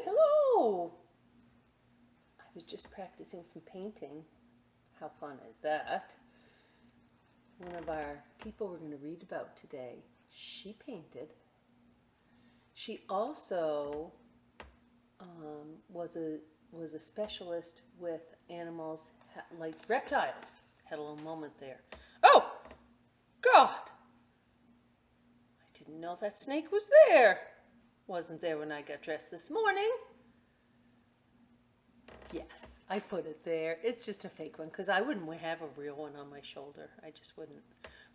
Hello! I was just practicing some painting. How fun is that? One of our people we're going to read about today, she painted. She also was a specialist with animals like reptiles. Had a little moment there. Oh, God! I didn't know that snake was there. Wasn't there when I got dressed this morning. Yes, I put it there. It's just a fake one because I wouldn't have a real one on my shoulder. I just wouldn't.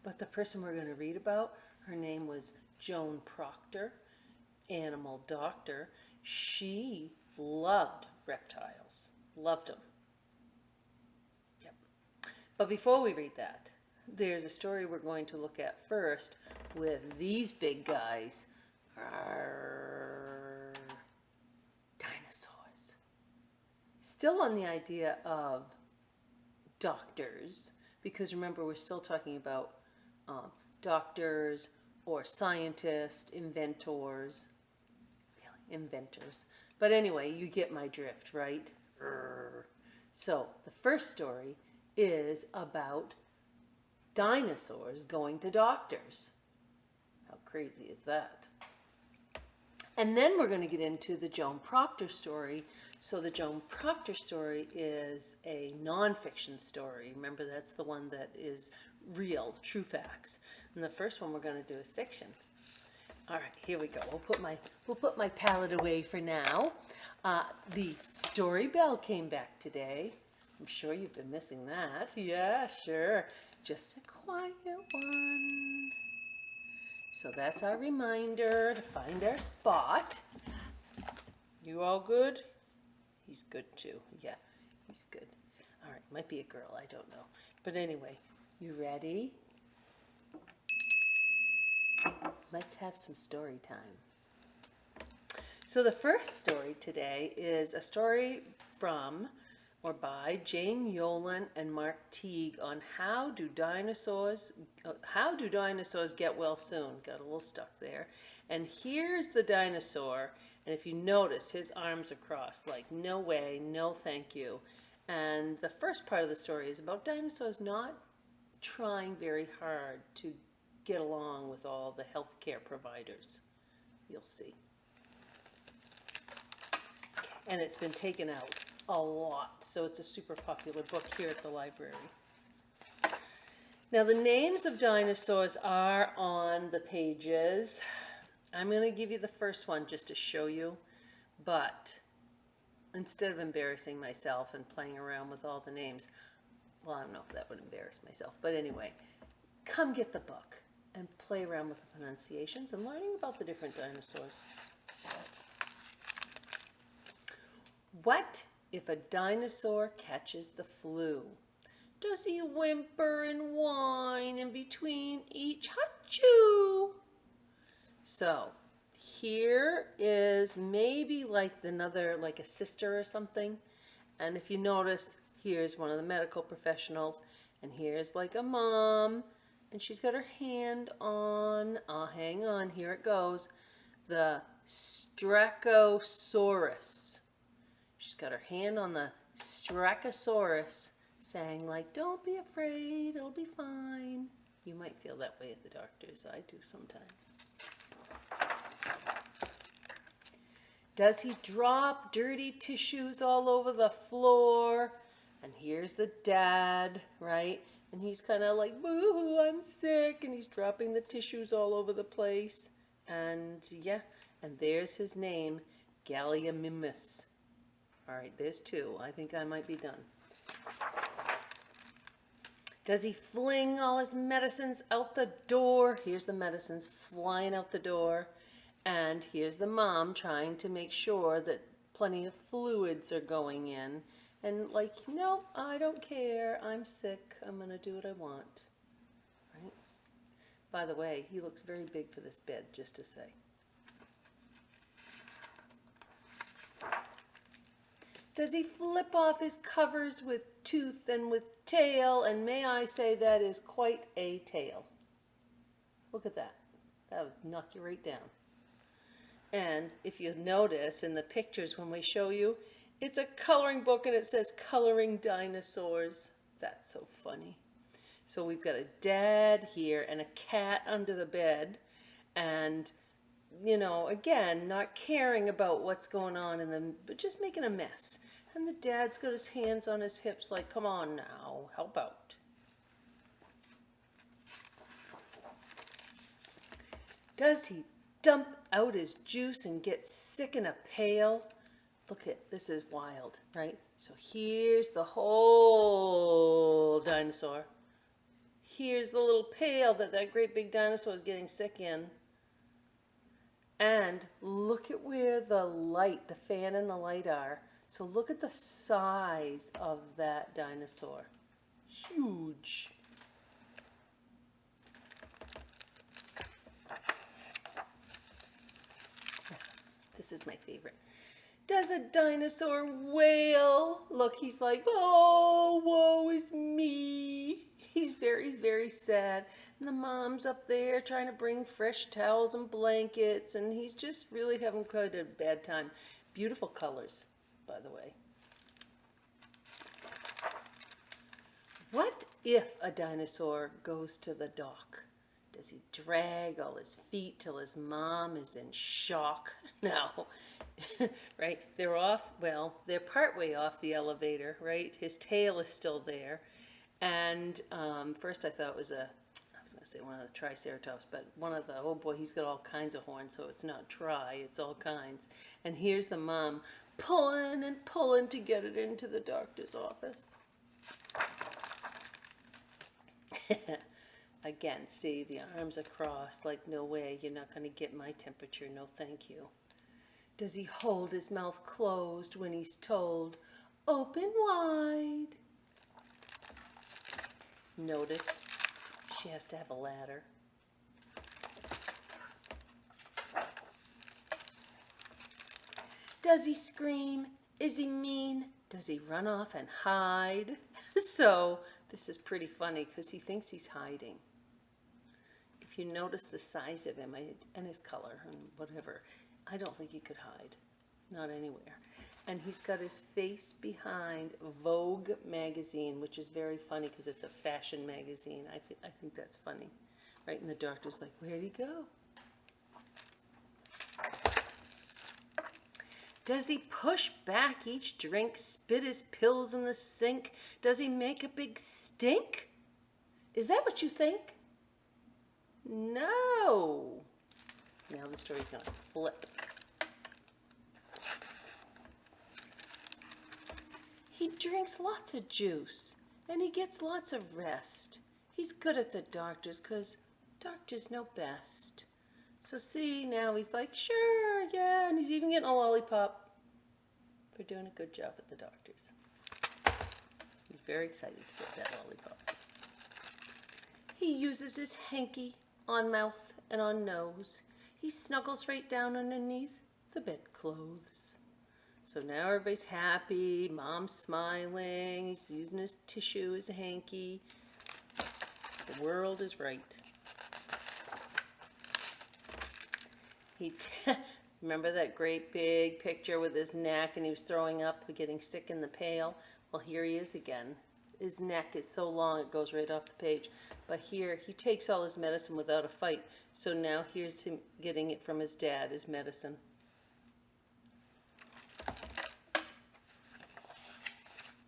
But the person we're going to read about, her name was Joan Proctor, animal doctor. She loved reptiles. Loved them. Yep. But before we read that, there's a story we're going to look at first with these big guys. Dinosaurs. Still on the idea of doctors, because remember we're still talking about doctors or scientists, inventors. But anyway, you get my drift, right? So the first story is about dinosaurs going to doctors. How crazy is that? And then we're going to get into the Joan Proctor story. So the Joan Proctor story is a nonfiction story. Remember, that's the one that is real, true facts. And the first one we're going to do is fiction. All right, here we go. We'll put my palette away for now. The story bell came back today. I'm sure you've been missing that. Yeah, sure. Just a quiet one. So that's our reminder to find our spot. You all good? He's good too. Yeah, he's good. All right, might be a girl, I don't know. But anyway, you ready? Let's have some story time. So the first story today is a story from or by Jane Yolen and Mark Teague on how do dinosaurs get well soon. Got a little stuck there. And here's the dinosaur, and if you notice, his arms are crossed, like no way, no thank you. And the first part of the story is about dinosaurs not trying very hard to get along with all the healthcare providers. You'll see. And it's been taken out a lot, so it's a super popular book here at the library. Now the names of dinosaurs are on the pages. I'm going to give you the first one just to show you, but instead of embarrassing myself and playing around with all the names, well, I don't know if that would embarrass myself, but anyway, come get the book and play around with the pronunciations and learning about the different dinosaurs. What if a dinosaur catches the flu? Does he whimper and whine in between each hachoo? So here is maybe like a sister or something. And if you notice, here's one of the medical professionals, and here's like a mom, and she's got her hand on, hang on, here it goes, the Strachosaurus. She's got her hand on the Strachosaurus, saying like, don't be afraid, it'll be fine. You might feel that way at the doctor's. I do sometimes. Does he drop dirty tissues all over the floor? And here's the dad, right? And he's kind of like, boo, I'm sick. And he's dropping the tissues all over the place. And yeah, and there's his name, Gallimimus. All right, there's two. I think I might be done. Does he fling all his medicines out the door? Here's the medicines flying out the door. And here's the mom trying to make sure that plenty of fluids are going in. And like, no, I don't care. I'm sick. I'm going to do what I want. Right? By the way, he looks very big for this bed, just to say. Does he flip off his covers with tooth and with tail? And may I say that is quite a tail. Look at that. That would knock you right down. And if you notice in the pictures when we show you, it's a coloring book and it says Coloring Dinosaurs. That's so funny. So we've got a dad here and a cat under the bed, and you know, again, not caring about what's going on in them, but just making a mess. And the dad's got his hands on his hips like, come on now, help out. Does he dump out his juice and get sick in a pail? Look at, this is wild, right? So here's the whole dinosaur. Here's the little pail that that great big dinosaur is getting sick in. And look at where the light, the fan and the light are. So look at the size of that dinosaur. Huge. This is my favorite. Does a dinosaur wail? Look, he's like, oh, woe is me. He's very, very sad. And the mom's up there trying to bring fresh towels and blankets, and he's just really having quite a bad time. Beautiful colors, by the way. What if a dinosaur goes to the dock? Does he drag all his feet till his mom is in shock? No, right? They're off, well, they're partway off the elevator, right? His tail is still there. And first I thought it was I was going to say one of the triceratops, but one of the, oh boy, he's got all kinds of horns, so it's not tri, it's all kinds. And here's the mom pulling and pulling to get it into the doctor's office. Again, see, the arms across, like, no way, you're not going to get my temperature, no thank you. Does he hold his mouth closed when he's told, open wide? Notice, she has to have a ladder. Does he scream? Is he mean? Does he run off and hide? So, this is pretty funny because he thinks he's hiding. If you notice the size of him and his color and whatever, I don't think he could hide. Not anywhere. And he's got his face behind Vogue magazine, which is very funny because it's a fashion magazine. I think that's funny. Right? And the doctor's like, where'd he go? Does he push back each drink, spit his pills in the sink? Does he make a big stink? Is that what you think? No. Now the story's going to flip. He drinks lots of juice, and he gets lots of rest. He's good at the doctors, 'cause doctors know best. So see, now he's like, sure, yeah, and he's even getting a lollipop for doing a good job at the doctors. He's very excited to get that lollipop. He uses his hanky on mouth and on nose. He snuggles right down underneath the bedclothes. So now everybody's happy, mom's smiling, he's using his tissue as a hanky. The world is right. Remember that great big picture with his neck and he was throwing up, getting sick in the pail? Well, here he is again. His neck is so long it goes right off the page. But here, he takes all his medicine without a fight. So now here's him getting it from his dad, his medicine.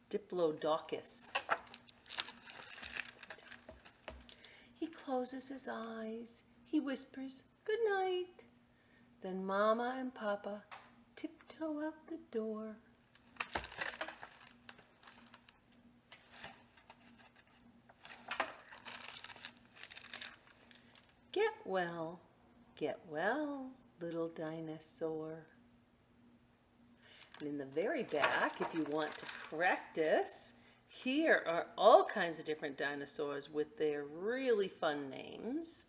Diplodocus. He closes his eyes. He whispers, good night. Then Mama and Papa tiptoe out the door. Get well, little dinosaur. And in the very back, if you want to practice, here are all kinds of different dinosaurs with their really fun names.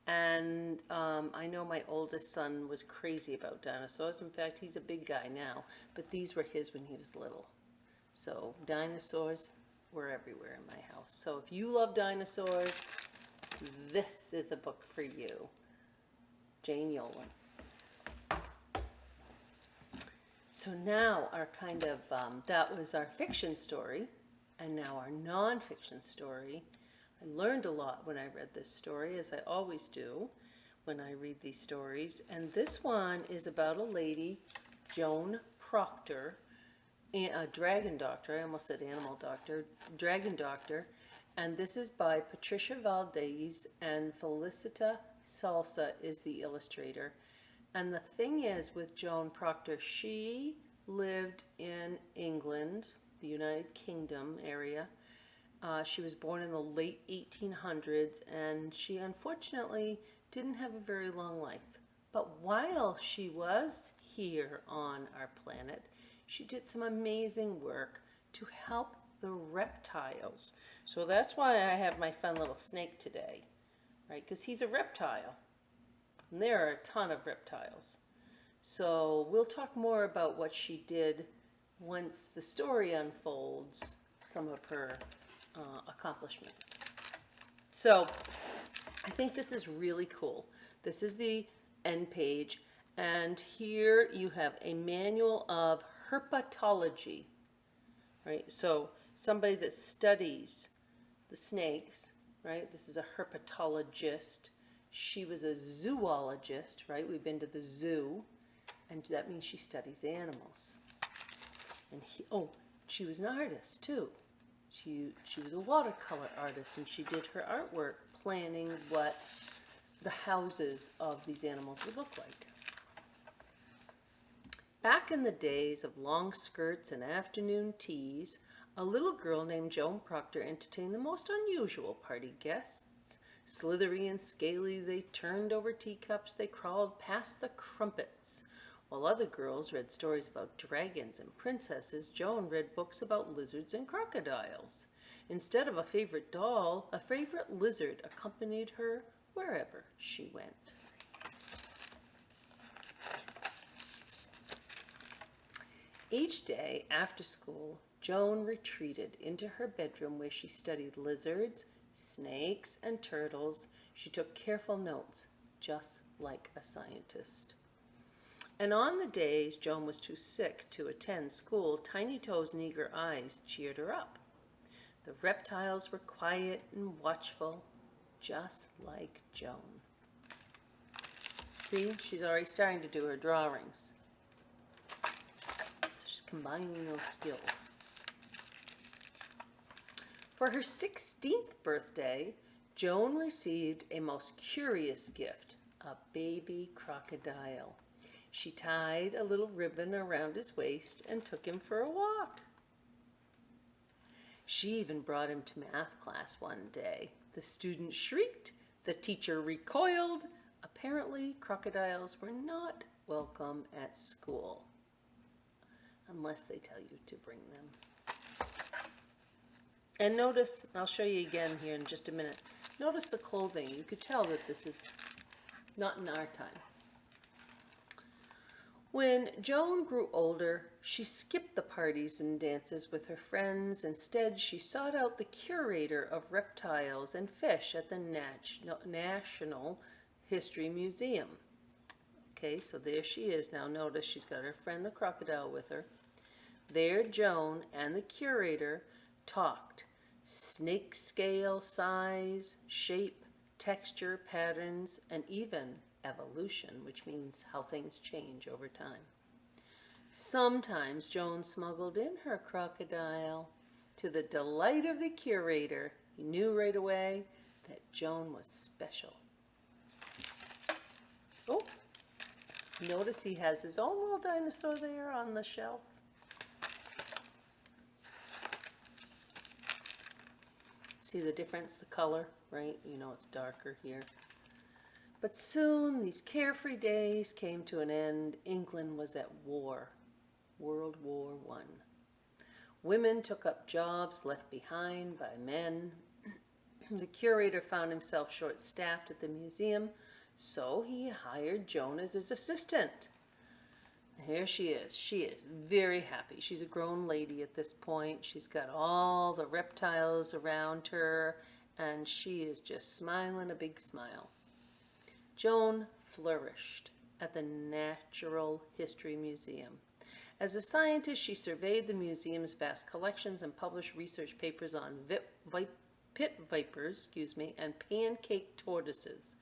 And I know my oldest son was crazy about dinosaurs. In fact, he's a big guy now, but these were his when he was little. So dinosaurs were everywhere in my house. So if you love dinosaurs, this is a book for you. Jane Yolen. So now our that was our fiction story, and now our nonfiction story. I learned a lot when I read this story, as I always do when I read these stories. And this one is about a lady, Joan Proctor, a dragon doctor. I almost said animal doctor, dragon doctor. And this is by Patricia Valdez, and Felicita Salsa is the illustrator. And the thing is with Joan Proctor, she lived in England, the United Kingdom area. She was born in the late 1800s, and she unfortunately didn't have a very long life. But while she was here on our planet, she did some amazing work to help the reptiles. So that's why I have my fun little snake today, right? Because he's a reptile. And there are a ton of reptiles. So we'll talk more about what she did once the story unfolds, some of her accomplishments. So I think this is really cool. This is the end page, and here you have a manual of herpetology, right? So somebody that studies the snakes, right? This is a herpetologist. She was a zoologist, right? We've been to the zoo, and that means she studies animals. And she was an artist too. She was a watercolor artist, and she did her artwork planning what the houses of these animals would look like. Back in the days of long skirts and afternoon teas, a little girl named Joan Proctor entertained the most unusual party guests. Slithery and scaly, they turned over teacups, they crawled past the crumpets. While other girls read stories about dragons and princesses, Joan read books about lizards and crocodiles. Instead of a favorite doll, a favorite lizard accompanied her wherever she went. Each day after school, Joan retreated into her bedroom where she studied lizards, snakes, and turtles. She took careful notes, just like a scientist. And on the days Joan was too sick to attend school, Tiny Toes and Eager Eyes cheered her up. The reptiles were quiet and watchful, just like Joan. See, she's already starting to do her drawings. She's combining those skills. For her 16th birthday, Joan received a most curious gift, a baby crocodile. She tied a little ribbon around his waist and took him for a walk. She even brought him to math class one day. The student shrieked, the teacher recoiled. Apparently, crocodiles were not welcome at school, unless they tell you to bring them. And notice, I'll show you again here in just a minute, notice the clothing. You could tell that this is not in our time. When Joan grew older, she skipped the parties and dances with her friends. Instead, she sought out the curator of reptiles and fish at the National History Museum. Okay, so there she is now. Notice she's got her friend the crocodile with her. There, Joan and the curator talked snake scale size, shape, texture, patterns, and even evolution, which means how things change over time. Sometimes Joan smuggled in her crocodile. To the delight of the curator, he knew right away that Joan was special. Oh, notice he has his own little dinosaur there on the shelf. See the difference, the color, right? You know it's darker here. But soon these carefree days came to an end. England was at war, World War I. Women took up jobs left behind by men. The curator found himself short-staffed at the museum, so he hired Joan as his assistant. Here she is. She is very happy. She's a grown lady at this point. She's got all the reptiles around her, and she is just smiling a big smile. Joan flourished at the Natural History Museum. As a scientist, she surveyed the museum's vast collections and published research papers on pit vipers, and pancake tortoises.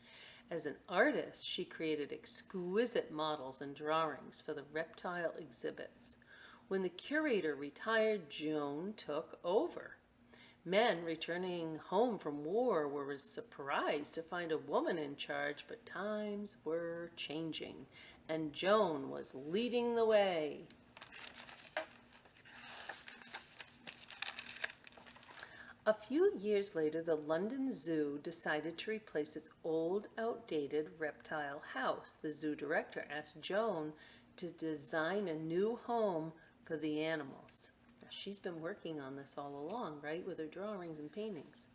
As an artist, she created exquisite models and drawings for the reptile exhibits. When the curator retired, Joan took over. Men returning home from war were surprised to find a woman in charge, but times were changing, and Joan was leading the way. A few years later, the London Zoo decided to replace its old, outdated reptile house. The zoo director asked Joan to design a new home for the animals. Now, she's been working on this all along, right, with her drawings and paintings.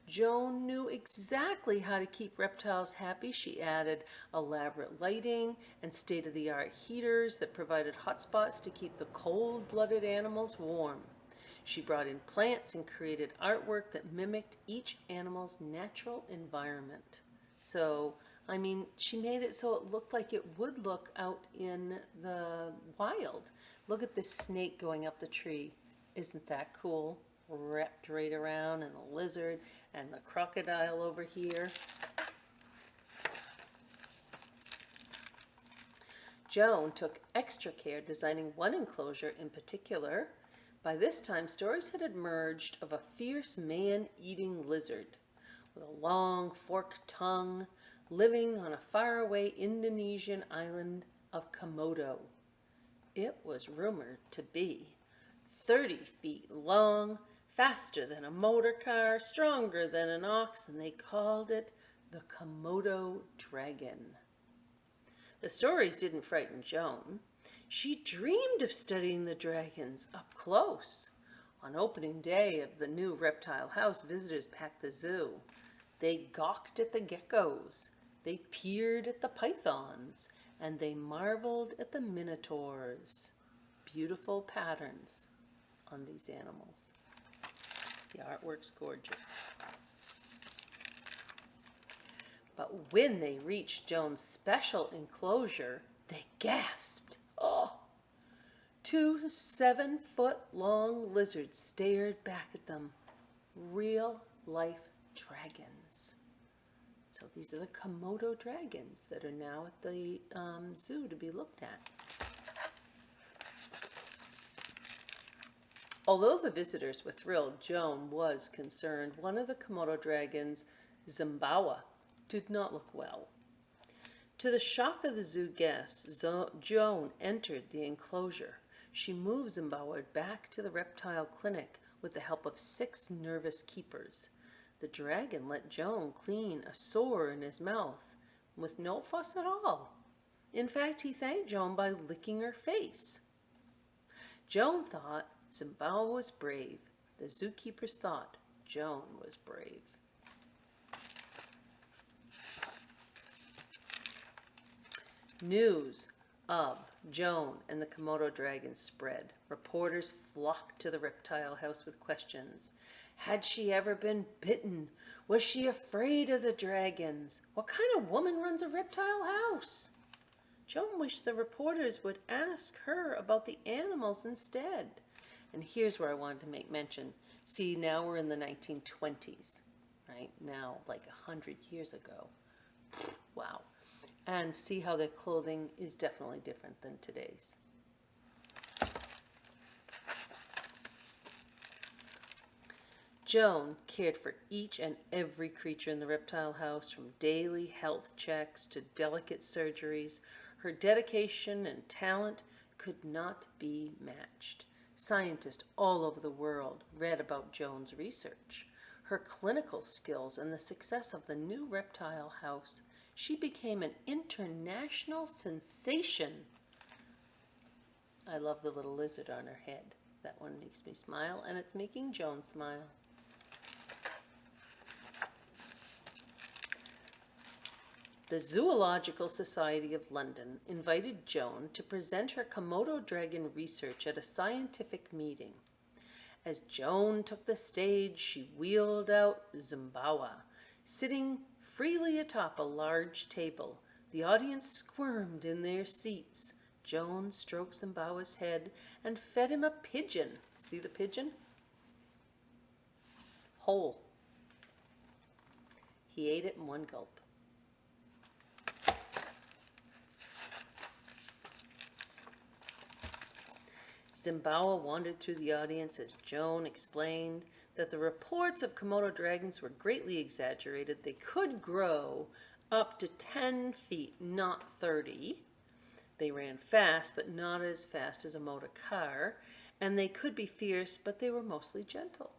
Joan knew exactly how to keep reptiles happy. She added elaborate lighting and state-of-the-art heaters that provided hot spots to keep the cold-blooded animals warm. She brought in plants and created artwork that mimicked each animal's natural environment. So, I mean, she made it so it looked like it would look out in the wild. Look at this snake going up the tree. Isn't that cool? Wrapped right around, and the lizard and the crocodile over here. Joan took extra care designing one enclosure in particular. By this time, stories had emerged of a fierce man-eating lizard with a long forked tongue living on a faraway Indonesian island of Komodo. It was rumored to be 30 feet long, faster than a motor car, stronger than an ox, and they called it the Komodo dragon. The stories didn't frighten Joan. She dreamed of studying the dragons up close. On opening day of the new reptile house, visitors packed the zoo. They gawked at the geckos, they peered at the pythons, and they marveled at the minotaurs. Beautiful patterns on these animals. The artwork's gorgeous. But when they reached Joan's special enclosure, they gasped. Oh! 2 7-foot-long lizards stared back at them. Real-life dragons. So these are the Komodo dragons that are now at the zoo to be looked at. Although the visitors were thrilled, Joan was concerned. One of the Komodo dragons, Zimbawa, did not look well. To the shock of the zoo guests, Joan entered the enclosure. She moved Zimbawa back to the reptile clinic with the help of 6 nervous keepers. The dragon let Joan clean a sore in his mouth with no fuss at all. In fact, he thanked Joan by licking her face. Joan thought Zimbawa was brave. The zookeepers thought Joan was brave. News of Joan and the Komodo dragon spread. Reporters flocked to the reptile house with questions. Had she ever been bitten? Was she afraid of the dragons? What kind of woman runs a reptile house? Joan wished the reporters would ask her about the animals instead. And here's where I wanted to make mention. See, now we're in the 1920s, right? Now, like 100 years ago. Wow. And see how their clothing is definitely different than today's. Joan cared for each and every creature in the reptile house, from daily health checks to delicate surgeries. Her dedication and talent could not be matched. Scientists all over the world read about Joan's research, her clinical skills, and the success of the new reptile house. She became an international sensation. I love the little lizard on her head. That one makes me smile, and it's making Joan smile. The Zoological Society of London invited Joan to present her Komodo dragon research at a scientific meeting. As Joan took the stage, she wheeled out Zimbawa, sitting freely atop a large table. The audience squirmed in their seats. Joan stroked Zimbawa's head and fed him a pigeon. See the pigeon? Whole. He ate it in one gulp. Zimbawa wandered through the audience as Joan explained that the reports of Komodo dragons were greatly exaggerated. They could grow up to 10 feet, not 30. They ran fast, but not as fast as a motor car. And they could be fierce, but they were mostly gentle.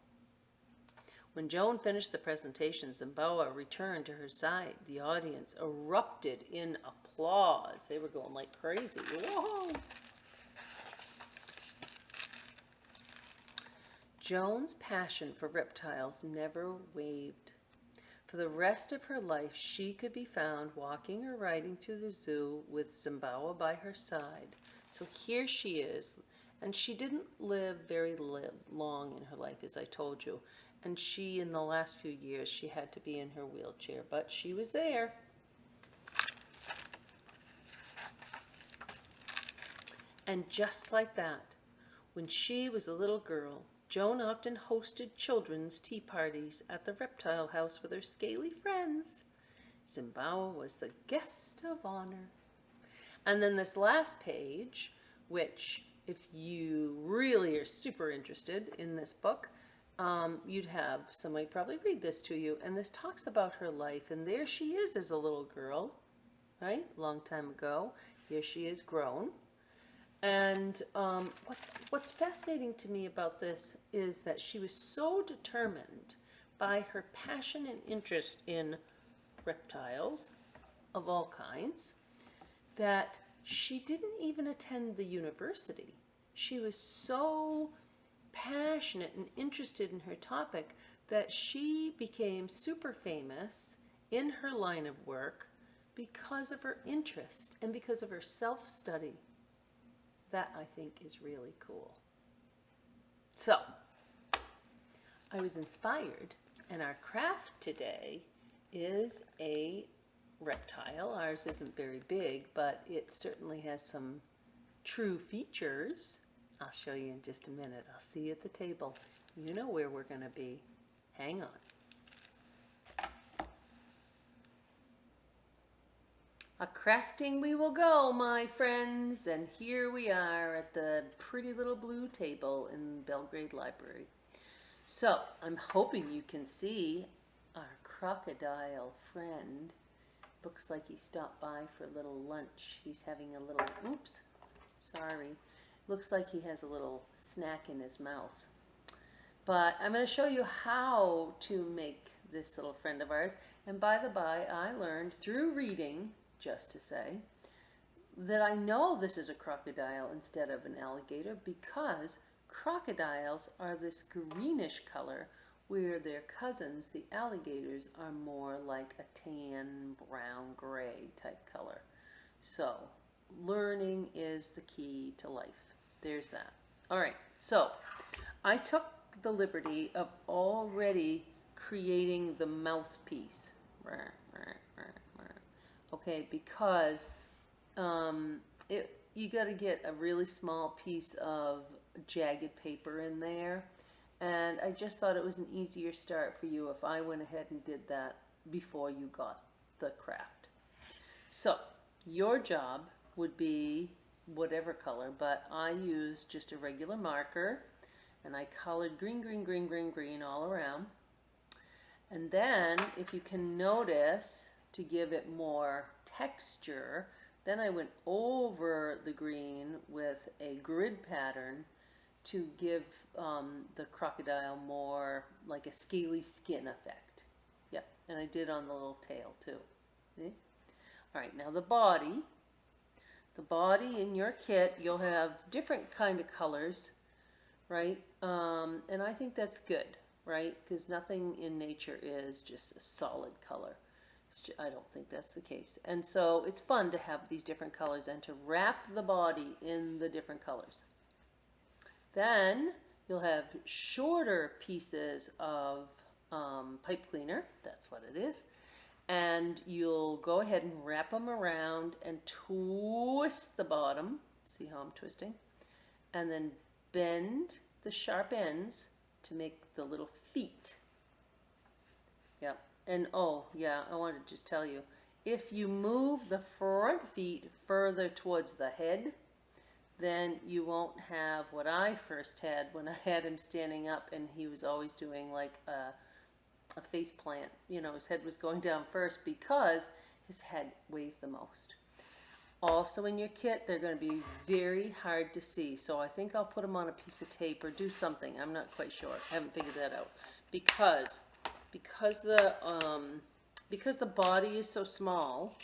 When Joan finished the presentation, Zimbawa returned to her side. The audience erupted in applause. They were going like crazy. Whoa! Joan's passion for reptiles never wavered. For the rest of her life, she could be found walking or riding to the zoo with Zimbawa by her side. So here she is, and she didn't live very long in her life, as I told you. And she, in the last few years, she had to be in her wheelchair, but she was there. And just like that, when she was a little girl, Joan often hosted children's tea parties at the reptile house with her scaly friends. Zimbawa was the guest of honor. And then this last page, which if you really are super interested in this book, you'd have somebody probably read this to you. And this talks about her life. And there she is as a little girl, right? Long time ago. Here she is grown. And what's fascinating to me about this is that she was so determined by her passion and interest in reptiles of all kinds that she didn't even attend the university. She was so passionate and interested in her topic that she became super famous in her line of work because of her interest and because of her self-study. That, I think, is really cool. So, I was inspired, and our craft today is a reptile. Ours isn't very big, but it certainly has some true features. I'll show you in just a minute. I'll see you at the table. You know where we're going to be. Hang on. A crafting we will go, my friends, and here we are at the pretty little blue table in Belgrade Library. So, I'm hoping you can see our crocodile friend. Looks like he stopped by for a little lunch. He's having a little, oops, sorry. Looks like he has a little snack in his mouth. But I'm going to show you how to make this little friend of ours. And by the by, I learned through reading, just to say, that I know this is a crocodile instead of an alligator because crocodiles are this greenish color where their cousins, the alligators, are more like a tan, brown, gray type color. So, learning is the key to life. There's that. All right, so I took the liberty of already creating the mouthpiece. Okay, because you got to get a really small piece of jagged paper in there, and I just thought it was an easier start for you if I went ahead and did that before you got the craft. So your job would be whatever color, but I used just a regular marker, and I colored green, green, green, green, green all around. And then, if you can notice, to give it more texture, then I went over the green with a grid pattern to give the crocodile more like a scaly skin effect. Yep, and I did on the little tail too. See? All right, now the body. The body in your kit, you'll have different kind of colors, right? And I think that's good, right? Because nothing in nature is just a solid color. I don't think that's the case. And so it's fun to have these different colors and to wrap the body in the different colors. Then you'll have shorter pieces of pipe cleaner. That's what it is. And you'll go ahead and wrap them around and twist the bottom, See how I'm twisting? And then bend the sharp ends to make the little feet. Yep. And oh, yeah, I wanted to just tell you, if you move the front feet further towards the head, then you won't have what I first had when I had him standing up and he was always doing like a face plant. You know, his head was going down first because his head weighs the most. Also in your kit, they're going to be very hard to see. So I think I'll put them on a piece of tape or do something. I'm not quite sure. I haven't figured that out. Because the body is so small,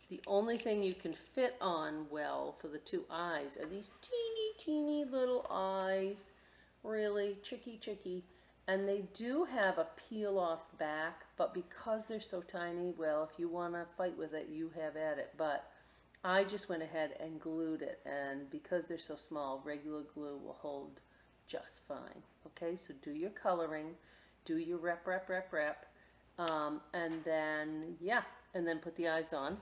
the only thing you can fit on well for the two eyes are these teeny little eyes. Really chicky. And they do have a peel off back, but because they're so tiny, well, if you want to fight with it, you have at it. But I just went ahead and glued it, and because they're so small, regular glue will hold just fine. Okay, so do your coloring, do your rep, and then, yeah, and then put the eyes on.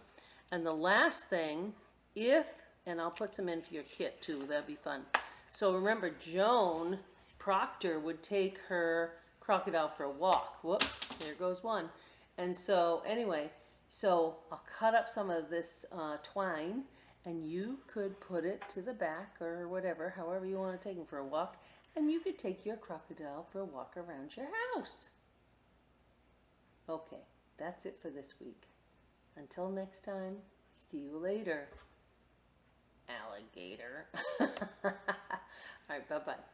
And the last thing, and I'll put some in for your kit too, that'd be fun. So remember, Joan, Proctor would take her crocodile for a walk. Whoops, there goes one. And so anyway, so I'll cut up some of this twine, and you could put it to the back or whatever, however you want to take him for a walk, and you could take your crocodile for a walk around your house. Okay, that's it for this week. Until next time, see you later, alligator. All right, bye-bye.